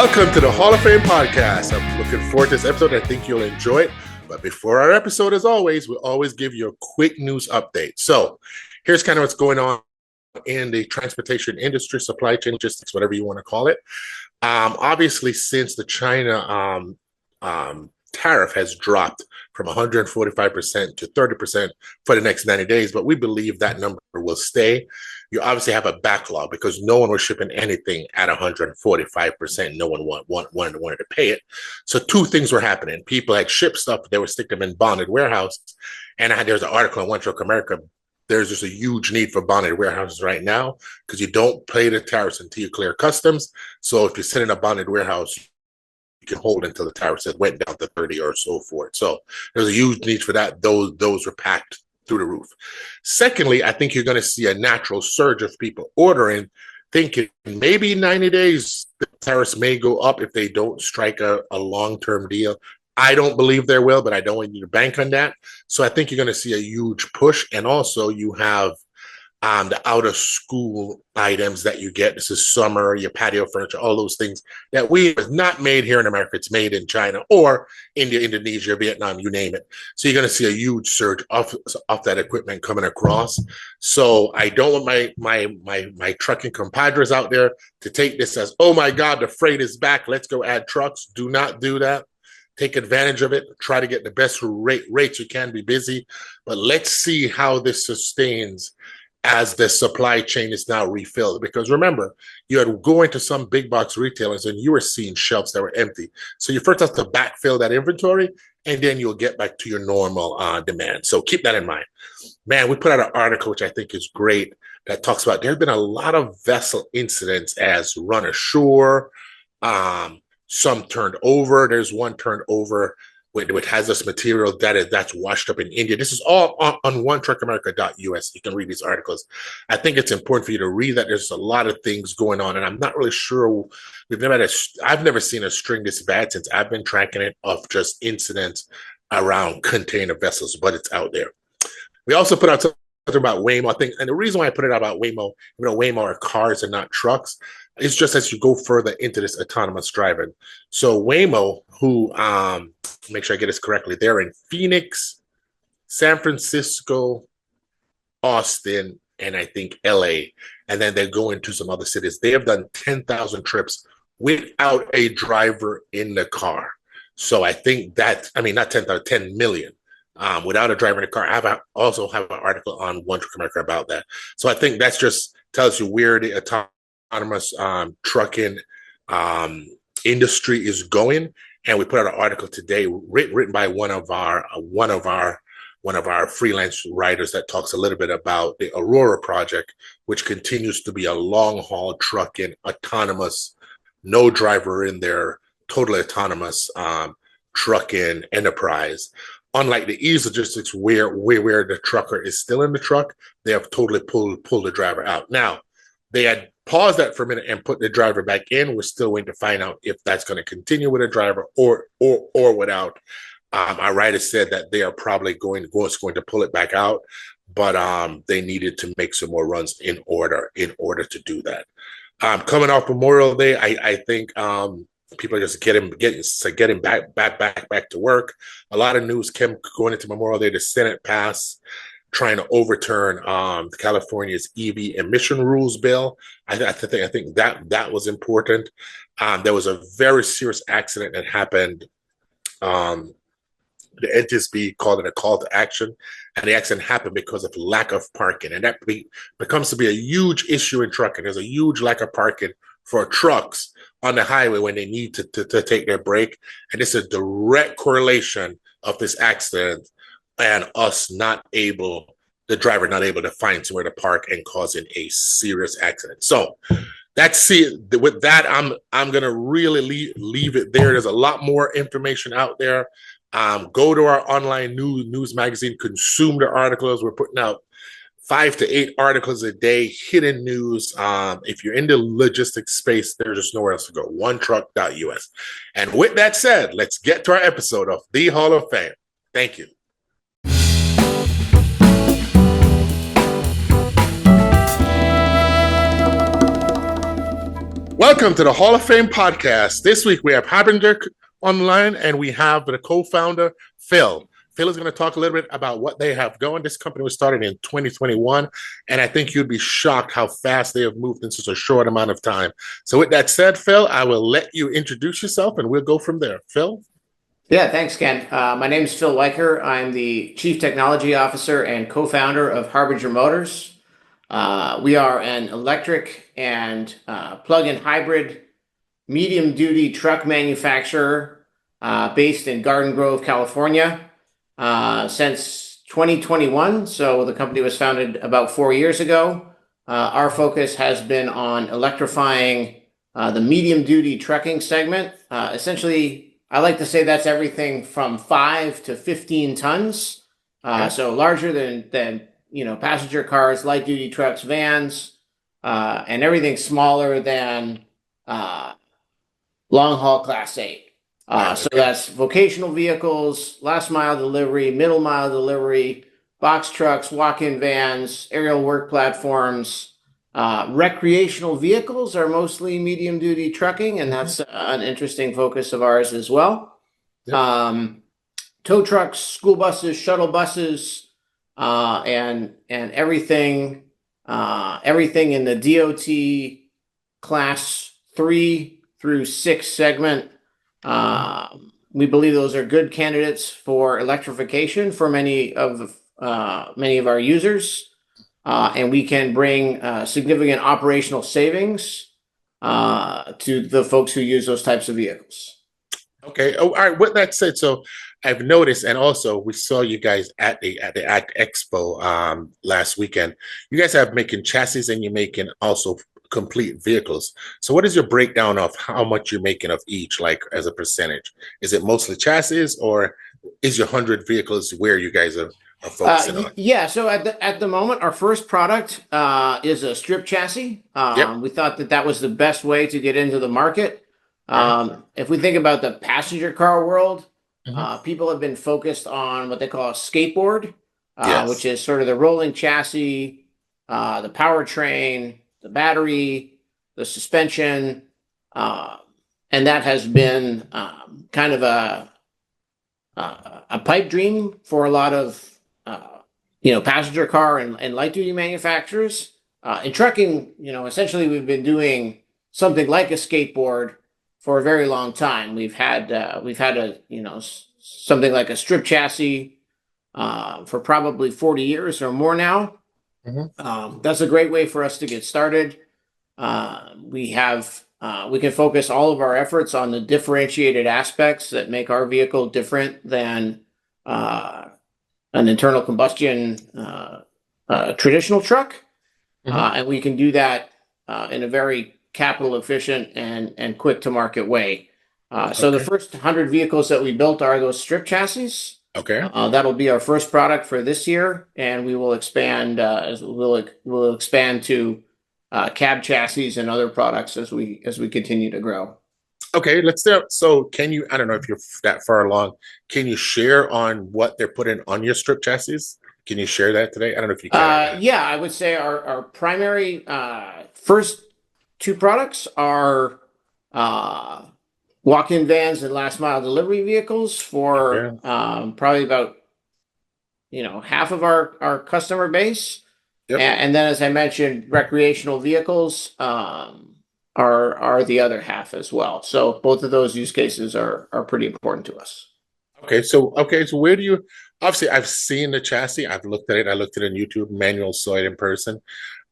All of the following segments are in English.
Welcome to the Hall of Fame podcast. I'm looking forward to this episode. I think you'll enjoy it. But before our episode, as always, we always give you a quick news update. So here's kind of what's going on in the transportation industry, supply chain, logistics, whatever you want to call it. Obviously, since the China tariff has dropped from 145% to 30% for the next 90 days, but we believe that number will stay. You obviously have a backlog because no one was shipping anything at 145%. No one wanted to pay it. So two things were happening. People had shipped stuff, they would stick them in bonded warehouse. And there's an article on One Truck America. There's just a huge need for bonded warehouses right now because you don't pay the tariffs until you clear customs. So if you sit in a bonded warehouse, you can hold until the tariffs went down to 30 or so forth. So there's a huge need for that. Those were packed through the roof. Secondly, I think you're going to see a natural surge of people ordering, thinking maybe 90 days, the tariffs may go up if they don't strike a long-term deal. I don't believe there will, but I don't want you to bank on that. So I think you're going to see a huge push. And also you have the out-of-school items that you get. This is summer, your patio furniture, all those things that we are not made here in America. It's made in China or India, Indonesia, Vietnam, you name it. So you're going to see a huge surge of that equipment coming across. So I don't want my trucking compadres out there to take this as, oh my God, the freight is back. Let's go add trucks. Do not do that. Take advantage of it. Try to get the best rates you can. Be busy. But let's see how this sustains as the supply chain is now refilled. Because remember, you had go into some big box retailers and you were seeing shelves that were empty. So you first have to backfill that inventory and then you'll get back to your normal demand. So keep that in mind. Man, we put out an article, which I think is great, that talks about there's been a lot of vessel incidents as run ashore, some turned over. There's one turned over with hazardous material that's washed up in India. This is all on onetruckamerica.us. You can read these articles. I think it's important for you to read that. There's a lot of things going on, and I'm not really sure. I've never seen a string this bad since I've been tracking it of just incidents around container vessels, but it's out there. We also put out something about Waymo, I think, and the reason why I put it out about Waymo, Waymo are cars and not trucks. It's just as you go further into this autonomous driving. So Waymo, who, make sure I get this correctly, they're in Phoenix, San Francisco, Austin, and I think LA. And then they're going to some other cities. They have done 10,000 trips without a driver in the car. So I think not 10,000, 10 million. Without a driver in the car. I also have an article on One Truck America about that. So I think that's just tells you where the autonomous trucking industry is going. And we put out an article today written by one of our freelance writers that talks a little bit about the Aurora project, which continues to be a long haul trucking, autonomous, no driver in there, totally autonomous trucking enterprise. Unlike the ease logistics where the trucker is still in the truck, they have totally pulled the driver out. Now, they had paused that for a minute and put the driver back in. We're still waiting to find out if that's going to continue with a driver or without. Our writer said that they are probably going to pull it back out, but they needed to make some more runs in order to do that. Coming off Memorial Day, I think people are just getting back to work. A lot of news came going into Memorial Day. The Senate passed trying to overturn California's EV emission rules bill. I think that was important. There was a very serious accident that happened. The NTSB called it a call to action, and the accident happened because of lack of parking, and that becomes to be a huge issue in trucking. There's a huge lack of parking for trucks on the highway when they need to take their break. And it's a direct correlation of this accident and the driver not able to find somewhere to park and causing a serious accident. So with that, I'm going to really leave it there. There's a lot more information out there. Go to our online news magazine, consume the articles. We're putting out 5 to 8 articles a day, hidden news. If you're in the logistics space, there's just nowhere else to go. onetruck.us. And with that said, let's get to our episode of the Hall of Fame. Thank you. Welcome to the Hall of Fame podcast. This week we have Harbinger online and we have the co-founder, Phil. Phil is going to talk a little bit about what they have going. This company was started in 2021, and I think you'd be shocked how fast they have moved in such a short amount of time. So with that said, Phil, I will let you introduce yourself and we'll go from there. Phil? Yeah, thanks, Ken. My name is Phil Weicker. I'm the Chief Technology Officer and co-founder of Harbinger Motors. We are an electric and plug-in hybrid medium-duty truck manufacturer based in Garden Grove, California. Since 2021, so the company was founded about 4 years ago. Our focus has been on electrifying the medium-duty trucking segment. Essentially, I like to say that's everything from 5 to 15 tons. So larger than passenger cars, light duty trucks, vans, and everything smaller than long haul Class 8. So that's vocational vehicles, last mile delivery, middle mile delivery, box trucks, walk-in vans, aerial work platforms. Recreational vehicles are mostly medium duty trucking, and that's an interesting focus of ours as well. Yep. Tow trucks, school buses, shuttle buses, and everything in the DOT class 3 through 6 segment. We believe those are good candidates for electrification for many of our users. And we can bring significant operational savings to the folks who use those types of vehicles. Okay. Oh, all right. With that said, so I've noticed, and also we saw you guys at the ACT Expo last weekend. You guys have making chassis and you're making also complete vehicles. So what is your breakdown of how much you're making of each, like as a percentage? Is it mostly chassis, or is your 100 vehicles where you guys are focusing on? Yeah, so at the moment, our first product is a strip chassis. Yep. We thought that was the best way to get into the market. If we think about the passenger car world, people have been focused on what they call a skateboard, which is sort of the rolling chassis, the powertrain, the battery, the suspension, and that has been kind of a pipe dream for a lot of passenger car and light duty manufacturers. In trucking, essentially we've been doing something like a skateboard for a very long time. We've had something like a strip chassis for probably 40 years or more now. That's a great way for us to get started. We can focus all of our efforts on the differentiated aspects that make our vehicle different than an internal combustion traditional truck. And we can do that in a very capital efficient and quick to market way. So the first 100 vehicles that we built are those strip chassis. Okay. That'll be our first product for this year, and we will expand we'll expand to cab chassis and other products as we continue to grow. Okay, let's start. So can you, I don't know if you're that far along, can you share on what they're putting on your strip chassis? Can you share that today? I don't know if you can. Yeah, I would say our primary first 2 products are walk-in vans and last mile delivery vehicles for probably about half of our customer base. Yep. And then, as I mentioned, recreational vehicles are the other half as well. So both of those use cases are pretty important to us. So where do you, obviously I've seen the chassis, I've looked at it, I looked at it on YouTube, Manuel saw it in person.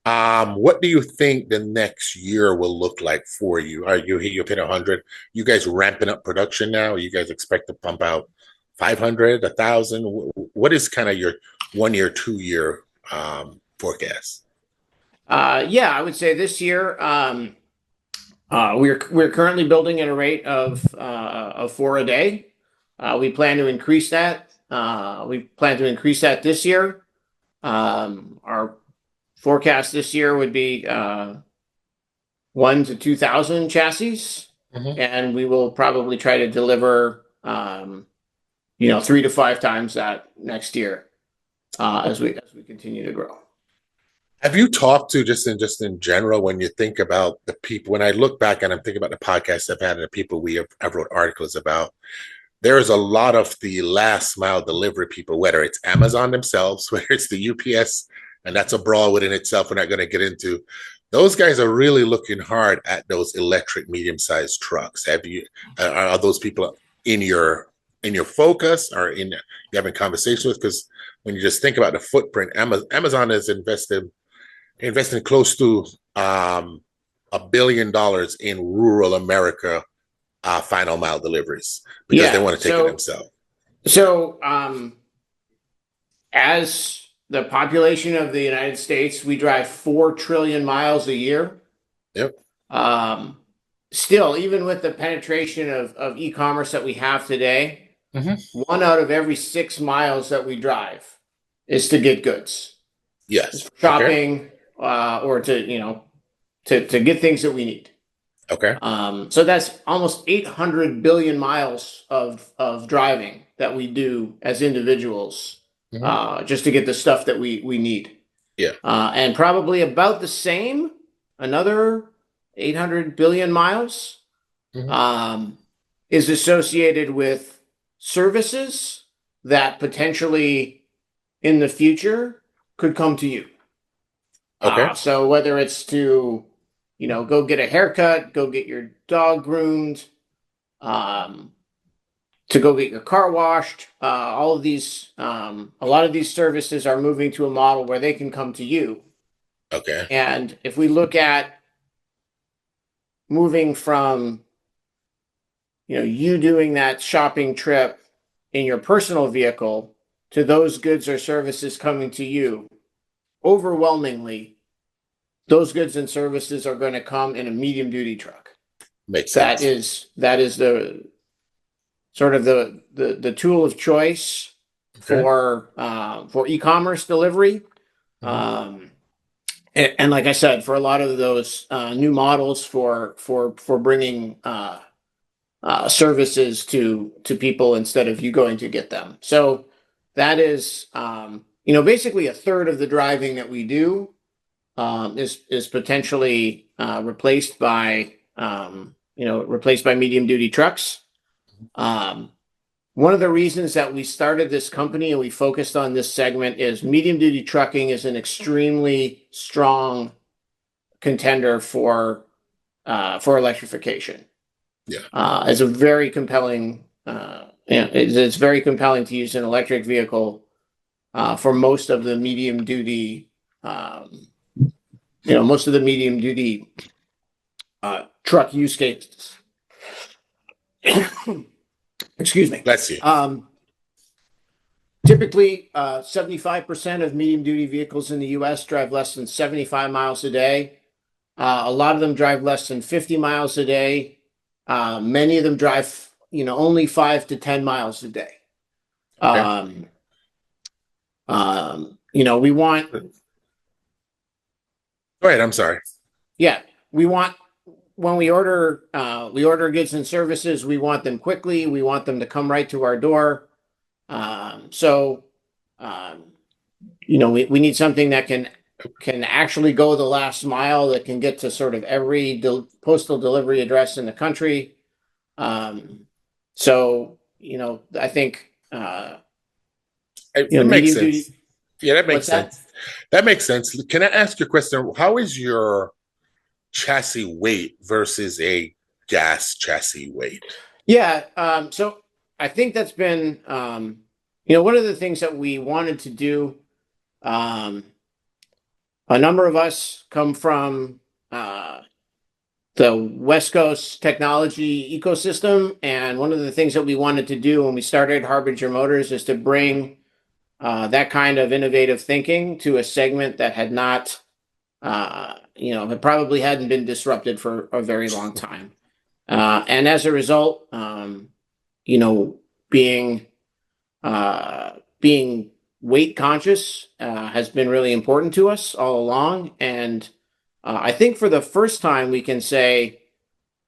What do you think the next year will look like for you? Are you've hit 100? You guys ramping up production now? You guys expect to pump out 500, 1,000? What is kind of your 1 year, 2 year forecast? Yeah, I would say this year we're currently building at a rate of 4 a day. We plan to increase that. This year. Our forecast this year would be 1,000 to 2,000 chassis, and we will probably try to deliver 3 to 5 times that next year as we continue to grow. Have you talked to just in general when you think about the people? When I look back and I'm thinking about the podcasts I've had and the people I've wrote articles about, there's a lot of the last mile delivery people, whether it's Amazon themselves, whether it's the UPS, and that's a brawl within itself. We're not going to get into. Those guys are really looking hard at those electric medium-sized trucks. Have you? Are those people in your focus or in you having conversations with? Because when you just think about the footprint, Amazon has investing close to $1 billion in rural America final mile deliveries because they Yeah. want to take it themselves. So as the population of the United States, we drive 4 trillion miles a year. Yep. Um, Still, even with the penetration of e-commerce that we have today, 1 out of every 6 miles that we drive is to get goods. Yes. Shopping, or to get things that we need. Okay. So that's almost 800 billion miles of driving that we do as individuals, just to get the stuff that we need. Yeah. And probably about the same, another 800 billion miles, is associated with services that potentially in the future could come to you. Okay. So whether it's to, go get a haircut, go get your dog groomed, to go get your car washed, all of these, a lot of these services are moving to a model where they can come to you. Okay. And if we look at moving from, you doing that shopping trip in your personal vehicle to those goods or services coming to you, overwhelmingly, those goods and services are going to come in a medium duty truck. Makes sense. That is the sort of the tool of choice for e-commerce delivery. And like I said, for a lot of those new models for bringing services to people instead of you going to get them. So that is basically a third of the driving that we do is potentially replaced by medium duty trucks. One of the reasons that we started this company and we focused on this segment is medium duty trucking is an extremely strong contender for electrification. Yeah. It's a very compelling. It's very compelling to use an electric vehicle for most of the medium duty. Most of the medium duty truck use cases. Excuse me. Bless you. Typically, 75% of medium duty vehicles in the US drive less than 75 miles a day. A lot of them drive less than 50 miles a day. Many of them drive, only 5 to 10 miles a day. Okay. We want. Go ahead. I'm sorry. Yeah, we want when we order goods and services, we want them quickly. We want them to come right to our door. We need something that can actually go the last mile, that can get to sort of every postal delivery address in the country. I think it makes sense. Duty, yeah, that makes sense. That makes sense. Can I ask you a question? How is your chassis weight versus a gas chassis weight? Yeah. So I think that's been, one of the things that we wanted to do. A number of us come from the West Coast technology ecosystem, and one of the things that we wanted to do when we started Harbinger Motors is to bring that kind of innovative thinking to a segment that had not, it probably hadn't been disrupted for a very long time. And as a result, being weight conscious has been really important to us all along. And I think for the first time we can say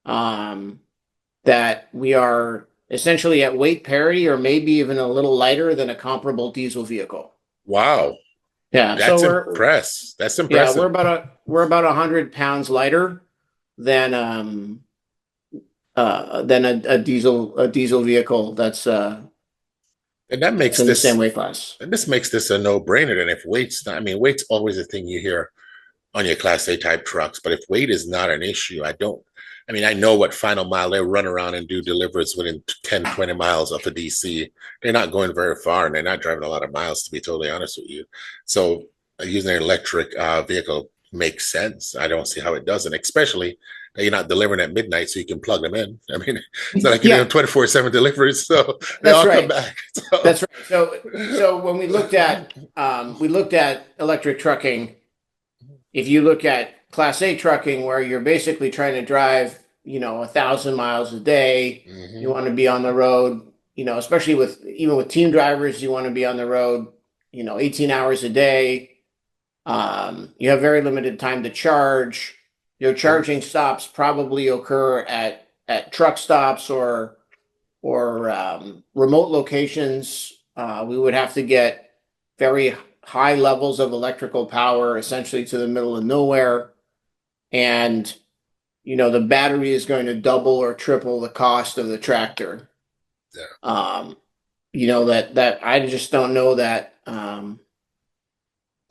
that we are essentially at weight parity, or maybe even a little lighter than a comparable diesel vehicle. Wow. Yeah. So That's impress. That's yeah, impressive. we're about 100 pounds lighter than a diesel vehicle And that that's makes in the same this weight class. and this makes this a no-brainer. And if weight's not, I mean, weight's always a thing you hear on your Class A type trucks. But if weight is not an issue, I mean, I know what final mile they run around and do deliveries within 10, 20 miles of a DC. They're not going very far and they're not driving a lot of miles, to be totally honest with you. So using an electric vehicle makes sense. I don't see how it doesn't, especially that you're not delivering at midnight so you can plug them in. I mean, it's not like you're Yeah, doing 24/7 deliveries, so they that's all come right. back. So, That's right. So when we looked at electric trucking. If you look at Class A trucking, where you're basically trying to drive, 1,000 miles a day, you mhm. want to be on the road, especially even with team drivers, you want to be on the road, 18 hours a day. You have very limited time to charge. Your Yep. charging stops probably occur at truck stops or remote locations. We would have to get very high levels of electrical power, essentially to the middle of nowhere. And, the battery is going to double or triple the cost of the tractor. Yeah. That I just don't know that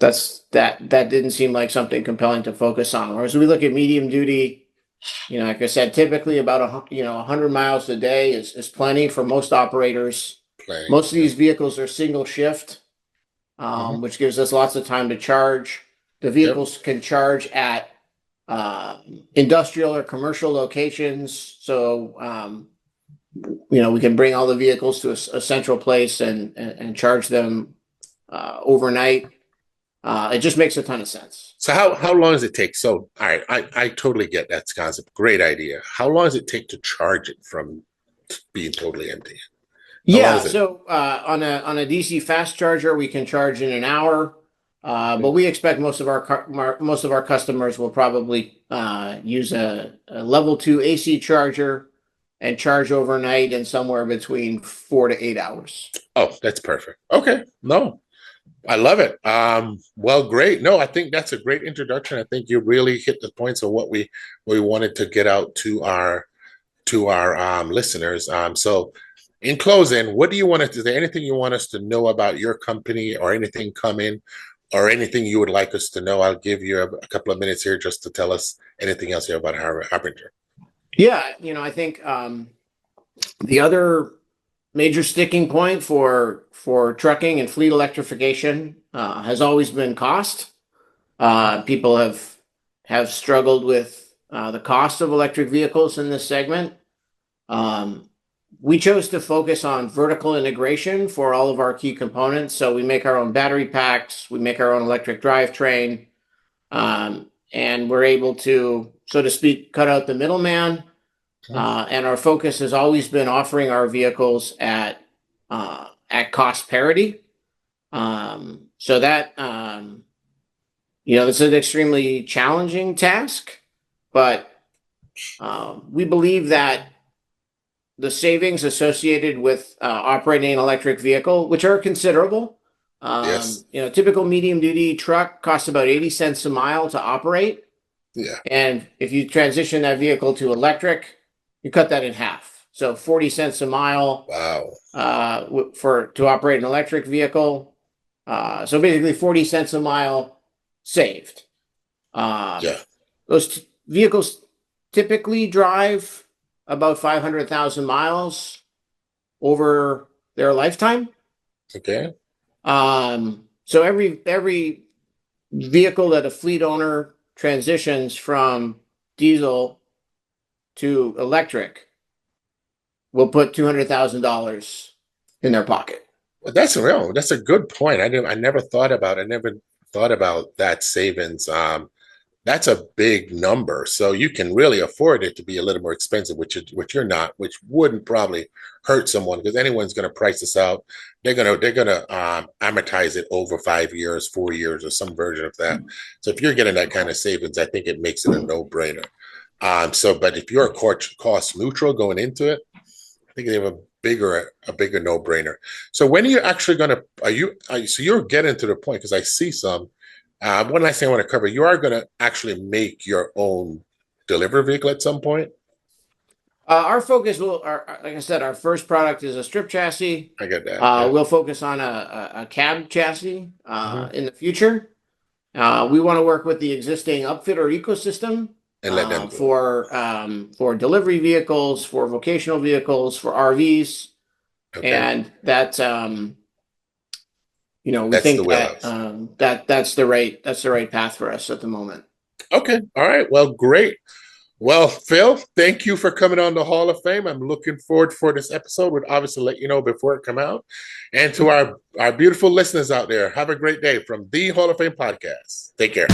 that didn't seem like something compelling to focus on. Whereas we look at medium duty, like I said, typically about 100 miles a day is plenty for most operators. Playing. Most of Yeah. these vehicles are single shift, Mhm. which gives us lots of time to charge. The Yep. vehicles can charge at industrial or commercial locations, so we can bring all the vehicles to a central place and charge them overnight. It just makes a ton of sense. So how long does it take? So all right, I totally get that concept. Great idea. How long does it take to charge it from being totally empty? How long Yeah, is it? so on a DC fast charger, we can charge in an hour, but we expect most of our customers will probably use a level 2 AC charger and charge overnight in somewhere between 4 to 8 hours. Oh, that's perfect. Okay. No, I love it. Well, great. No, I think that's a great introduction. I think you really hit the points of what we wanted to get out to our listeners. So in closing, what do you want to, is there anything you want us to know about your company or anything coming or anything you would like us to know? I'll give you a couple of minutes here just to tell us anything else here about Harbinger. Yeah, I think the other major sticking point for trucking and fleet electrification has always been cost. People have struggled with the cost of electric vehicles in this segment. Um, we chose to focus on vertical integration for all of our key components. So we make our own battery packs, we make our own electric drivetrain, and we're able to, so to speak, cut out the middleman. And our focus has always been offering our vehicles at cost parity. So that it's an extremely challenging task, but we believe that the savings associated with operating an electric vehicle, which are considerable. Yes. Typical medium duty truck costs about 80 cents a mile to operate. Yeah. And if you transition that vehicle to electric, you cut that in half. So 40 cents a mile Wow. to operate an electric vehicle. So basically 40 cents a mile saved. Yeah. Those vehicles typically drive about 500,000 miles over their lifetime. Okay. So every vehicle that a fleet owner transitions from diesel to electric will put $200,000 in their pocket. Well, that's real. That's a good point. I never thought about. I never thought about that savings. That's a big number. So you can really afford it to be a little more expensive, which you're not, which wouldn't probably hurt someone because anyone's going to price this out. They're gonna amortize it over 5 years, 4 years, or some version of that. So if you're getting that kind of savings, I think it makes it a no-brainer. But if you're cost neutral going into it, I think they have a bigger no-brainer. So when are you actually going to, so you're getting to the point, because I see some, one last thing I want to cover, you are going to actually make your own delivery vehicle at some point? Our focus like I said, our first product is a strip chassis. I get that. Yeah. We'll focus on a cab chassis in the future. We want to work with the existing upfitter ecosystem And let them go. for delivery vehicles, for vocational vehicles, for RVs, Okay. and that's we That's think the wheelhouse. that's the right path for us at the moment. Okay. All right. Well, great. Well, Phil, thank you for coming on the Hall of Fame. I'm looking forward for this episode. We'll obviously let you know before it come out. And to our beautiful listeners out there, have a great day from the Hall of Fame podcast. Take care.